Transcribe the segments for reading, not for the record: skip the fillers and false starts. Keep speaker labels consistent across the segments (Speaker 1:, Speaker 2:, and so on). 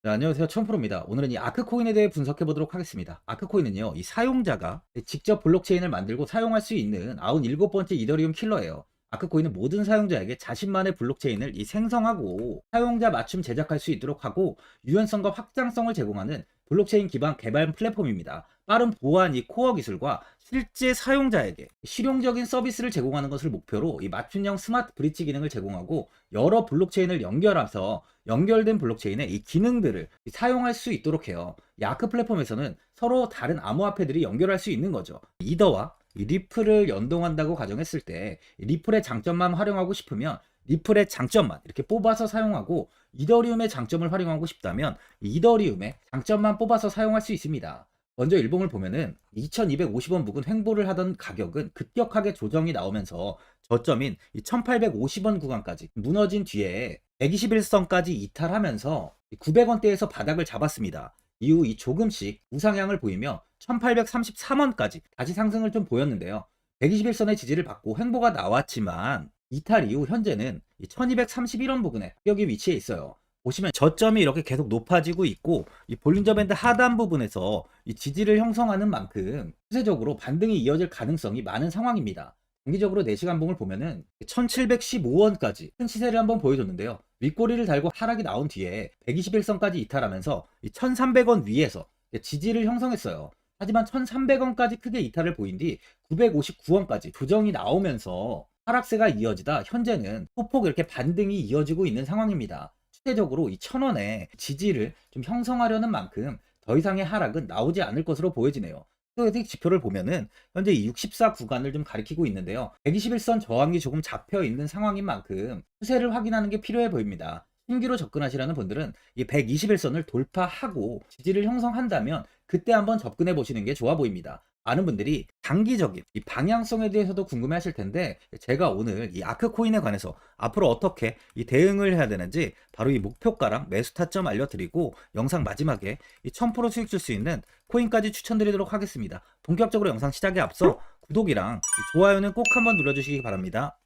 Speaker 1: 네, 안녕하세요. 천프로입니다. 오늘은 이 아크코인에 대해 분석해 보도록 하겠습니다. 아크코인은요, 이 사용자가 직접 블록체인을 만들고 사용할 수 있는 97번째 이더리움 킬러예요. 아크코인은 모든 사용자에게 자신만의 블록체인을 생성하고 사용자 맞춤 제작할 수 있도록 하고 유연성과 확장성을 제공하는 블록체인 기반 개발 플랫폼입니다. 빠른 보안 이 코어 기술과 실제 사용자에게 실용적인 서비스를 제공하는 것을 목표로 이 맞춤형 스마트 브릿지 기능을 제공하고 여러 블록체인을 연결하면서 연결된 블록체인의 이 기능들을 사용할 수 있도록 해요. 이 아크 플랫폼에서는 서로 다른 암호화폐들이 연결할 수 있는 거죠. 이더와 이 리플을 연동한다고 가정했을 때 리플의 장점만 활용하고 싶으면 리플의 장점만 이렇게 뽑아서 사용하고 이더리움의 장점을 활용하고 싶다면 이더리움의 장점만 뽑아서 사용할 수 있습니다. 먼저 일봉을 보면은 2250원 부근 횡보를 하던 가격은 급격하게 조정이 나오면서 저점인 1850원 구간까지 무너진 뒤에 121선까지 이탈하면서 900원대에서 바닥을 잡았습니다. 이후 조금씩 우상향을 보이며 1833원까지 다시 상승을 좀 보였는데요. 121선의 지지를 받고 횡보가 나왔지만 이탈 이후 현재는 1231원 부근에 가격이 위치해 있어요. 보시면 저점이 이렇게 계속 높아지고 있고 이 볼린저 밴드 하단 부분에서 이 지지를 형성하는 만큼 추세적으로 반등이 이어질 가능성이 많은 상황입니다. 장기적으로 4시간봉을 보면은 1715원까지 큰 시세를 한번 보여줬는데요. 윗꼬리를 달고 하락이 나온 뒤에 121선까지 이탈하면서 1300원 위에서 지지를 형성했어요. 하지만 1300원까지 크게 이탈을 보인 뒤 959원까지 조정이 나오면서 하락세가 이어지다 현재는 소폭 이렇게 반등이 이어지고 있는 상황입니다. 추세적으로 이 1000원의 지지를 좀 형성하려는 만큼 더 이상의 하락은 나오지 않을 것으로 보여지네요. 수익 지표를 보면은 현재 64 구간을 좀 가리키고 있는데요. 121선 저항이 조금 잡혀 있는 상황인 만큼 추세를 확인하는 게 필요해 보입니다. 신규로 접근하시라는 분들은 이 121선을 돌파하고 지지를 형성한다면 그때 한번 접근해 보시는 게 좋아 보입니다. 많은 분들이 장기적인 이 방향성에 대해서도 궁금해 하실 텐데 제가 오늘 이 아크코인에 관해서 앞으로 어떻게 이 대응을 해야 되는지 바로 이 목표가랑 매수 타점 알려드리고 영상 마지막에 이 1000% 수익 줄 수 있는 코인까지 추천드리도록 하겠습니다. 본격적으로 영상 시작에 앞서 구독이랑 이 좋아요는 꼭 한번 눌러주시기 바랍니다.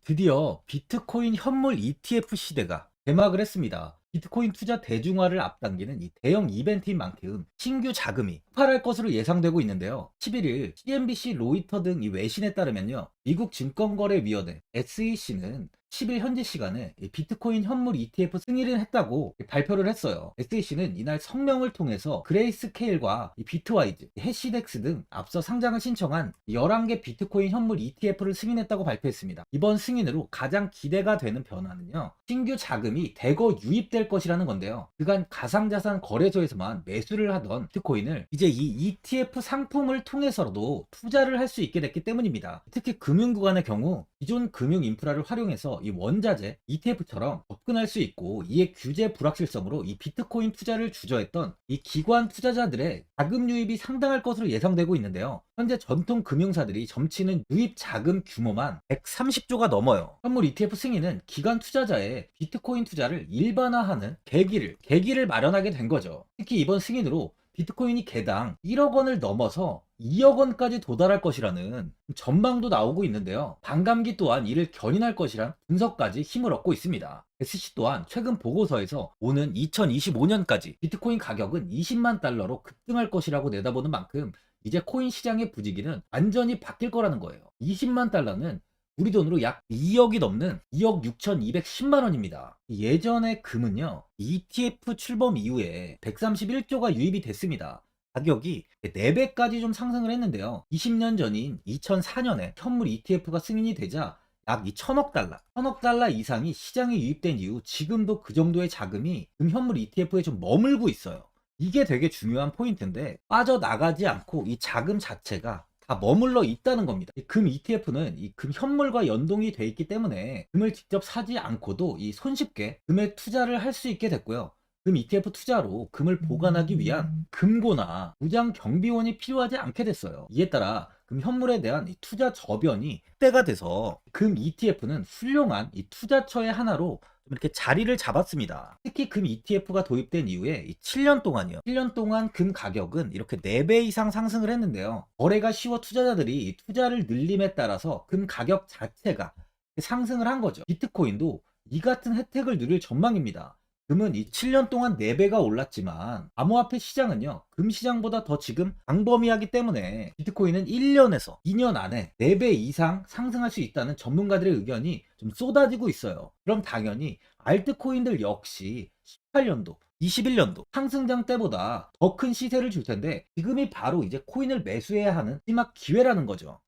Speaker 1: 드디어 비트코인 현물 ETF 시대가 개막을 했습니다. 비트코인 투자 대중화를 앞당기는 이 대형 이벤트인 만큼 신규 자금이 폭발할 것으로 예상되고 있는데요. 11일 CNBC, 로이터 등 이 외신에 따르면요. 미국 증권거래위원회 SEC는 10일 현지 시간에 비트코인 현물 ETF 승인을 했다고 발표를 했어요. SEC는 이날 성명을 통해서 그레이스케일과 비트와이즈, 해시덱스 등 앞서 상장을 신청한 11개 비트코인 현물 ETF를 승인했다고 발표했습니다. 이번 승인으로 가장 기대가 되는 변화는요. 신규 자금이 대거 유입될 것이라는 건데요. 그간 가상자산 거래소에서만 매수를 하던 비트코인을 이제 이 ETF 상품을 통해서도 투자를 할 수 있게 됐기 때문입니다. 특히 금융구간의 경우 기존 금융 인프라를 활용해서 이 원자재 ETF처럼 접근할 수 있고 이에 규제 불확실성으로 이 비트코인 투자를 주저했던 이 기관 투자자들의 자금 유입이 상당할 것으로 예상되고 있는데요. 현재 전통 금융사들이 점치는 유입 자금 규모만 130조가 넘어요. 현물 ETF 승인은 기관 투자자의 비트코인 투자를 일반화하는 계기를 마련하게 된 거죠. 특히 이번 승인으로 비트코인이 개당 1억 원을 넘어서 2억 원까지 도달할 것이라는 전망도 나오고 있는데요. 반감기 또한 이를 견인할 것이란 분석까지 힘을 얻고 있습니다. SC 또한 최근 보고서에서 오는 2025년까지 비트코인 가격은 20만 달러로 급등할 것이라고 내다보는 만큼 이제 코인 시장의 부지기는 완전히 바뀔 거라는 거예요. 20만 달러는 우리 돈으로 약 2억이 넘는 2억 6,210만 원입니다. 예전의 금은요, ETF 출범 이후에 131조가 유입이 됐습니다. 가격이 4배까지 좀 상승을 했는데요. 20년 전인 2004년에 현물 ETF가 승인이 되자 약 2천억 달러, 1천억 달러 이상이 시장에 유입된 이후 지금도 그 정도의 자금이 금현물 ETF에 좀 머물고 있어요. 이게 되게 중요한 포인트인데 빠져나가지 않고 이 자금 자체가 다 머물러 있다는 겁니다. 금 ETF는 이 금 현물과 연동이 돼 있기 때문에 금을 직접 사지 않고도 이 손쉽게 금에 투자를 할 수 있게 됐고요. 금 ETF 투자로 금을 보관하기 위한 금고나 무장 경비원이 필요하지 않게 됐어요. 이에 따라 금 현물에 대한 이 투자 저변이 확대가 돼서 금 ETF는 훌륭한 이 투자처의 하나로 이렇게 자리를 잡았습니다. 특히 금 ETF가 도입된 이후에 7년 동안이요. 7년 동안 금 가격은 이렇게 4배 이상 상승을 했는데요. 거래가 쉬워 투자자들이 투자를 늘림에 따라서 금 가격 자체가 상승을 한 거죠. 비트코인도 이 같은 혜택을 누릴 전망입니다. 금은 이 7년 동안 4배가 올랐지만 암호화폐 시장은요, 금 시장보다 더 지금 광범위하기 때문에 비트코인은 1년에서 2년 안에 4배 이상 상승할 수 있다는 전문가들의 의견이 좀 쏟아지고 있어요. 그럼 당연히 알트코인들 역시 18년도, 21년도 상승장 때보다 더 큰 시세를 줄 텐데 지금이 바로 이제 코인을 매수해야 하는 마지막 기회라는 거죠.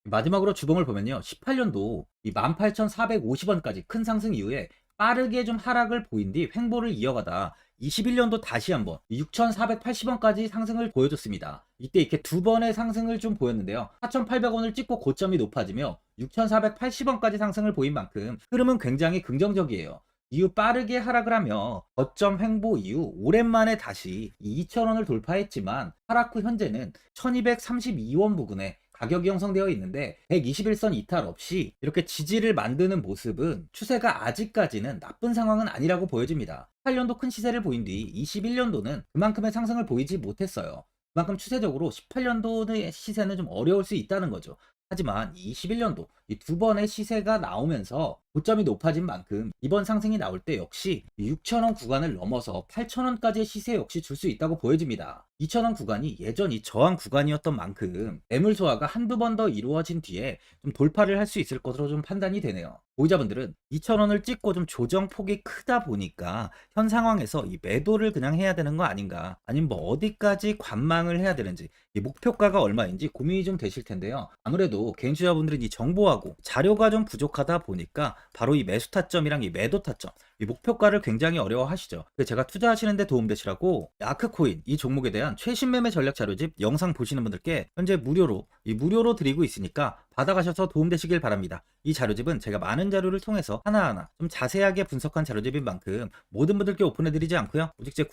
Speaker 1: 마지막으로 주봉을 보면요. 18년도 이 18,450원까지 큰 상승 이후에 빠르게 좀 하락을 보인 뒤 횡보를 이어가다 21년도 다시 한번 6,480원까지 상승을 보여줬습니다. 이때 이렇게 두 번의 상승을 좀 보였는데요. 4,800원을 찍고 고점이 높아지며 6,480원까지 상승을 보인 만큼 흐름은 굉장히 긍정적이에요. 이후 빠르게 하락을 하며 거점 횡보 이후 오랜만에 다시 2,000원을 돌파했지만 하락 후 현재는 1,232원 부근에 가격이 형성되어 있는데 121선 이탈 없이 이렇게 지지를 만드는 모습은 추세가 아직까지는 나쁜 상황은 아니라고 보여집니다. 8년도 큰 시세를 보인 뒤 21년도는 그만큼의 상승을 보이지 못했어요. 그만큼 추세적으로 18년도의 시세는 좀 어려울 수 있다는 거죠. 하지만 21년도 이 두 번의 시세가 나오면서 고점이 높아진 만큼 이번 상승이 나올 때 역시 6,000원 구간을 넘어서 8,000원까지의 시세 역시 줄 수 있다고 보여집니다. 2,000원 구간이 예전이 저항 구간이었던 만큼 매물 소화가 한두 번 더 이루어진 뒤에 좀 돌파를 할 수 있을 것으로 좀 판단이 되네요. 보유자분들은 2,000원을 찍고 좀 조정폭이 크다 보니까 현 상황에서 이 매도를 그냥 해야 되는 거 아닌가, 아니면 뭐 어디까지 관망을 해야 되는지, 이 목표가가 얼마인지 고민이 좀 되실 텐데요. 아무래도 개인 투자분들은 이 정보하고 자료가 좀 부족하다 보니까 바로 이 매수 타점이랑 이 매도 타점, 이 목표가를 굉장히 어려워하시죠. 그래서 제가 투자하시는데 도움되시라고 아크코인 이 종목에 대한 최신 매매 전략 자료집 영상 보시는 분들께 현재 무료로 드리고 있으니까 받아가셔서 도움되시길 바랍니다. 이 자료집은 제가 많은 자료를 통해서 하나하나 좀 자세하게 분석한 자료집인 만큼 모든 분들께 오픈해드리지 않고요. 오직 제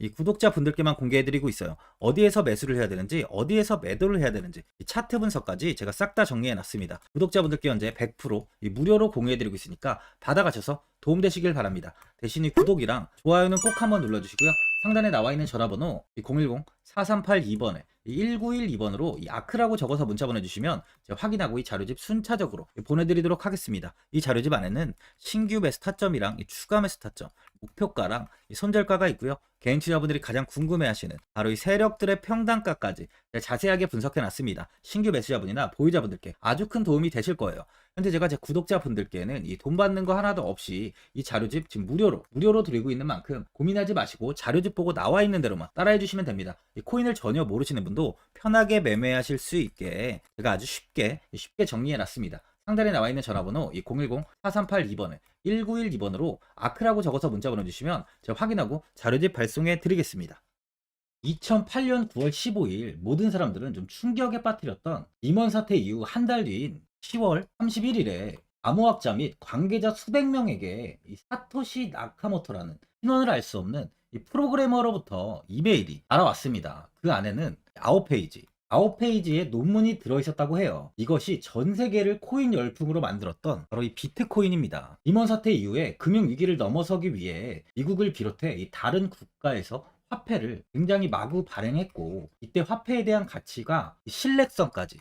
Speaker 1: 이 구독자분들께만 공개해드리고 있어요. 어디에서 매수를 해야 되는지, 어디에서 매도를 해야 되는지, 이 차트 분석까지 제가 싹 다 정리해놨습니다. 구독자분들께 현재 100% 이 무료로 공유해드리고 있으니까 받아가셔서 도움되시길 바랍니다. 대신 이 구독이랑 좋아요는 꼭 한번 눌러주시고요. 상단에 나와 있는 전화번호 010-4382번에 1912번으로 이 아크라고 적어서 문자 보내주시면 제가 확인하고 이 자료집 순차적으로 보내드리도록 하겠습니다. 이 자료집 안에는 신규 매수 타점이랑 이 추가 매수 타점, 목표가랑 이 손절가가 있고요. 개인 투자분들이 가장 궁금해하시는 바로 이 세력들의 평단가까지 자세하게 분석해놨습니다. 신규 매수자분이나 보유자분들께 아주 큰 도움이 되실 거예요. 현재 제가 제 구독자분들께는 이 돈 받는 거 하나도 없이 이 자료집 지금 무료로 드리고 있는 만큼 고민하지 마시고 자료집 보고 나와 있는 대로만 따라해 주시면 됩니다. 이 코인을 전혀 모르시는 분도 편하게 매매하실 수 있게 제가 아주 쉽게 정리해 놨습니다. 상단에 나와 있는 전화번호 010-4382번에 1912번으로 아크라고 적어서 문자 보내주시면 제가 확인하고 자료집 발송해 드리겠습니다. 2008년 9월 15일 모든 사람들은 좀 충격에 빠뜨렸던 리먼 사태 이후 한 달 뒤인 10월 31일에 암호학자 및 관계자 수백 명에게 이 사토시 나카모토라는 신원을 알 수 없는 이 프로그래머로부터 이메일이 날아왔습니다. 그 안에는 9페이지의 논문이 들어있었다고 해요. 이것이 전 세계를 코인 열풍으로 만들었던 바로 이 비트코인입니다. 리먼 사태 이후에 금융위기를 넘어서기 위해 미국을 비롯해 이 다른 국가에서 화폐를 굉장히 마구 발행했고 이때 화폐에 대한 가치가 신뢰성까지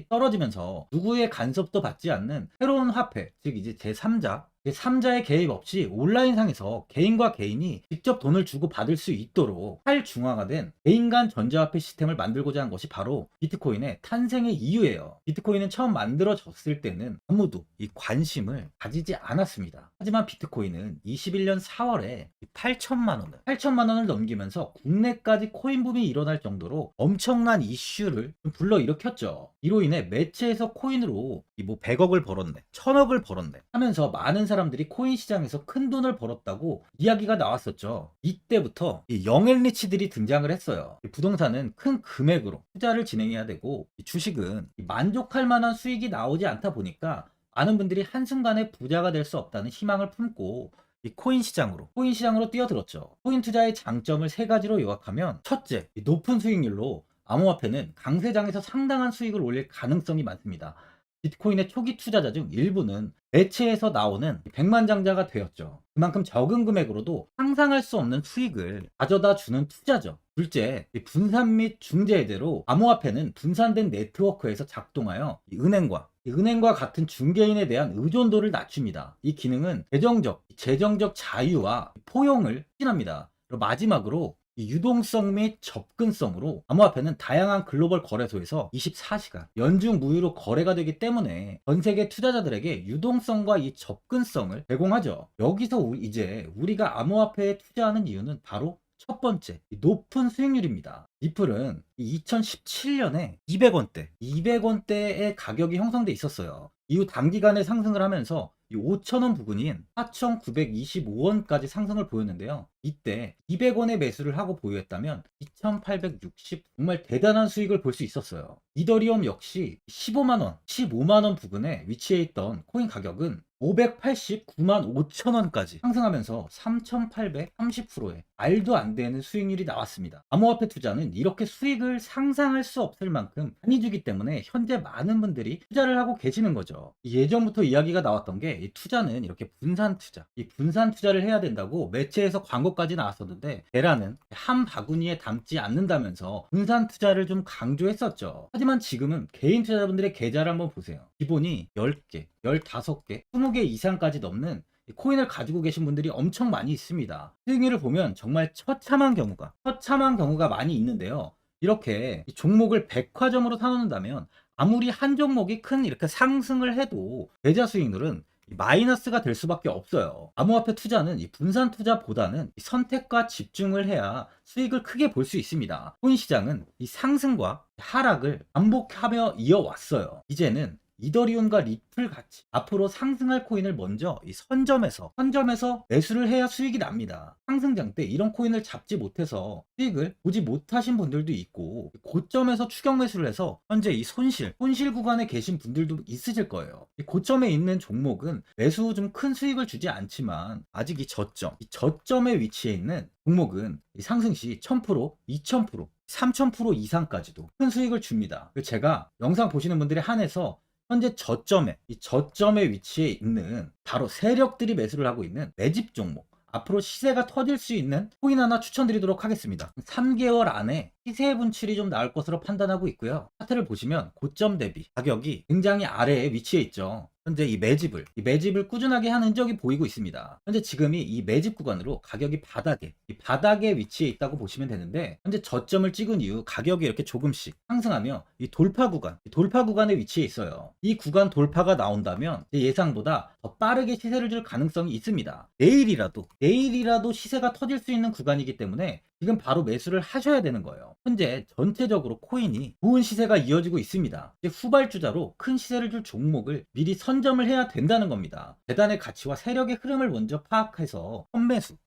Speaker 1: 떨어지면서 누구의 간섭도 받지 않는 새로운 화폐, 즉 이제 제3자의 개입 없이 온라인상에서 개인과 개인이 직접 돈을 주고 받을 수 있도록 탈중앙화된 개인 간 전자화폐 시스템을 만들고자 한 것이 바로 비트코인의 탄생의 이유예요. 비트코인은 처음 만들어졌을 때는 아무도 이 관심을 가지지 않았습니다. 하지만 비트코인은 21년 4월에 8천만 원을 넘기면서 국내까지 코인 붐이 일어날 정도로 엄청난 이슈를 불러일으켰죠. 이로 인해 매체에서 코인으로 뭐 100억을 벌었네, 1000억을 벌었네 하면서 많은 사람들이 코인 시장에서 큰 돈을 벌었다고 이야기가 나왔었죠. 이때부터 이 영앤리치들이 등장을 했어요. 부동산은 큰 금액으로 투자를 진행해야 되고 주식은 만족할 만한 수익이 나오지 않다 보니까 많은 분들이 한순간에 부자가 될 수 없다는 희망을 품고 이 코인 시장으로 뛰어들었죠. 코인 투자의 장점을 세 가지로 요약하면, 첫째, 높은 수익률로 암호화폐는 강세장에서 상당한 수익을 올릴 가능성이 많습니다. 비트코인의 초기 투자자 중 일부는 매체에서 나오는 백만장자가 되었죠. 그만큼 적은 금액으로도 상상할 수 없는 수익을 가져다 주는 투자죠. 둘째, 분산 및 중재대로 암호화폐는 분산된 네트워크에서 작동하여 은행과 이 은행과 같은 중개인에 대한 의존도를 낮춥니다. 이 기능은 재정적 자유와 포용을 추진합니다. 그리고 마지막으로 이 유동성 및 접근성으로 암호화폐는 다양한 글로벌 거래소에서 24시간 연중 무휴로 거래가 되기 때문에 전 세계 투자자들에게 유동성과 이 접근성을 제공하죠. 여기서 이제 우리가 암호화폐에 투자하는 이유는 바로 첫 번째, 이 높은 수익률입니다. 리플은 2017년에 200원대의 가격이 형성돼 있었어요. 이후 단기간에 상승을 하면서 이 5,000원 부근인 4,925원까지 상승을 보였는데요. 이때 200원의 매수를 하고 보유했다면 2,860 정말 대단한 수익을 볼 수 있었어요. 이더리움 역시 15만원 부근에 위치해 있던 코인 가격은 589만 5천원까지 상승하면서 3,830%의 말도 안 되는 수익률이 나왔습니다. 암호화폐 투자는 이렇게 수익을 상상할 수 없을 만큼 많이 주기 때문에 현재 많은 분들이 투자를 하고 계시는 거죠. 예전부터 이야기가 나왔던 게 이 투자는 이렇게 분산 투자, 이 분산 투자를 해야 된다고 매체에서 광고까지 나왔었는데 계란은 한 바구니에 담지 않는다면서 분산 투자를 좀 강조했었죠. 하지만 지금은 개인 투자자분들의 계좌를 한번 보세요. 기본이 10개, 15개, 20개 이상까지 넘는 코인을 가지고 계신 분들이 엄청 많이 있습니다. 수익률을 보면 정말 처참한 경우가 많이 있는데요. 이렇게 종목을 백화점으로 사놓는다면 아무리 한 종목이 큰 이렇게 상승을 해도 계좌 수익률은 마이너스가 될 수밖에 없어요. 암호화폐 투자는 이 분산 투자보다는 이 선택과 집중을 해야 수익을 크게 볼 수 있습니다. 코인 시장은 이 상승과 하락을 반복하며 이어왔어요. 이제는 이더리움과 리플 같이 앞으로 상승할 코인을 먼저 이 선점에서 매수를 해야 수익이 납니다. 상승장 때 이런 코인을 잡지 못해서 수익을 보지 못하신 분들도 있고 고점에서 추격 매수를 해서 현재 이 손실 구간에 계신 분들도 있으실 거예요. 이 고점에 있는 종목은 매수 후 좀 큰 수익을 주지 않지만 아직 이 저점에 위치해 있는 종목은 이 상승 시 1000%, 2000%, 3000% 이상까지도 큰 수익을 줍니다. 제가 영상 보시는 분들에 한해서 현재 이 저점에 위치해 있는 바로 세력들이 매수를 하고 있는 매집 종목, 앞으로 시세가 터질 수 있는 코인 하나 추천드리도록 하겠습니다. 3개월 안에 시세 분출이 좀 나올 것으로 판단하고 있고요. 차트를 보시면 고점 대비 가격이 굉장히 아래에 위치해 있죠. 현재 이 매집을 꾸준하게 한 흔적이 보이고 있습니다. 현재 지금이 이 매집 구간으로 가격이 바닥에 위치해 있다고 보시면 되는데, 현재 저점을 찍은 이후 가격이 이렇게 조금씩 상승하며 이 돌파 구간에 위치해 있어요. 이 구간 돌파가 나온다면 제 예상보다 더 빠르게 시세를 줄 가능성이 있습니다. 내일이라도 시세가 터질 수 있는 구간이기 때문에 지금 바로 매수를 하셔야 되는 거예요. 현재 전체적으로 코인이 좋은 시세가 이어지고 있습니다. 이제 후발주자로 큰 시세를 줄 종목을 미리 선점을 해야 된다는 겁니다. 재단의 가치와 세력의 흐름을 먼저 파악해서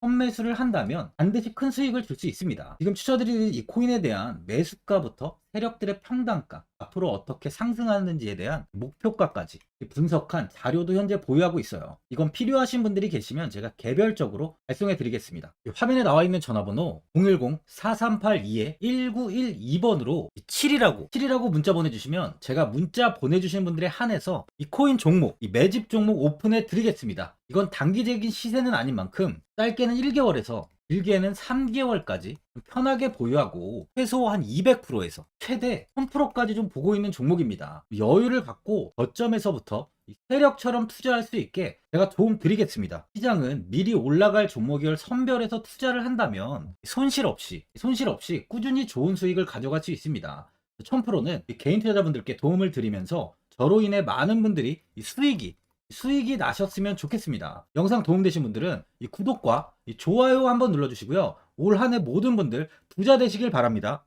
Speaker 1: 선매수를 한다면 반드시 큰 수익을 줄 수 있습니다. 지금 추천드리는 이 코인에 대한 매수가부터 세력들의 평단가, 앞으로 어떻게 상승하는지에 대한 목표가까지 분석한 자료도 현재 보유하고 있어요. 이건 필요하신 분들이 계시면 제가 개별적으로 발송해 드리겠습니다. 화면에 나와 있는 전화번호 010-4382-1912번으로 7이라고 문자 보내주시면 제가 문자 보내주신 분들에 한해서 이 코인 종목, 이 매집 종목 오픈해 드리겠습니다. 이건 단기적인 시세는 아닌 만큼 짧게는 1개월에서 길게는 3개월까지 편하게 보유하고 최소 한 200%에서 최대 1000%까지 좀 보고 있는 종목입니다. 여유를 갖고 저점에서부터 세력처럼 투자할 수 있게 제가 도움 드리겠습니다. 시장은 미리 올라갈 종목을 선별해서 투자를 한다면 손실 없이 꾸준히 좋은 수익을 가져갈 수 있습니다. 1000%는 개인 투자자분들께 도움을 드리면서 저로 인해 많은 분들이 수익이 나셨으면 좋겠습니다. 영상 도움되신 분들은 이 구독과 이 좋아요 한번 눌러주시고요. 올 한 해 모든 분들 부자 되시길 바랍니다.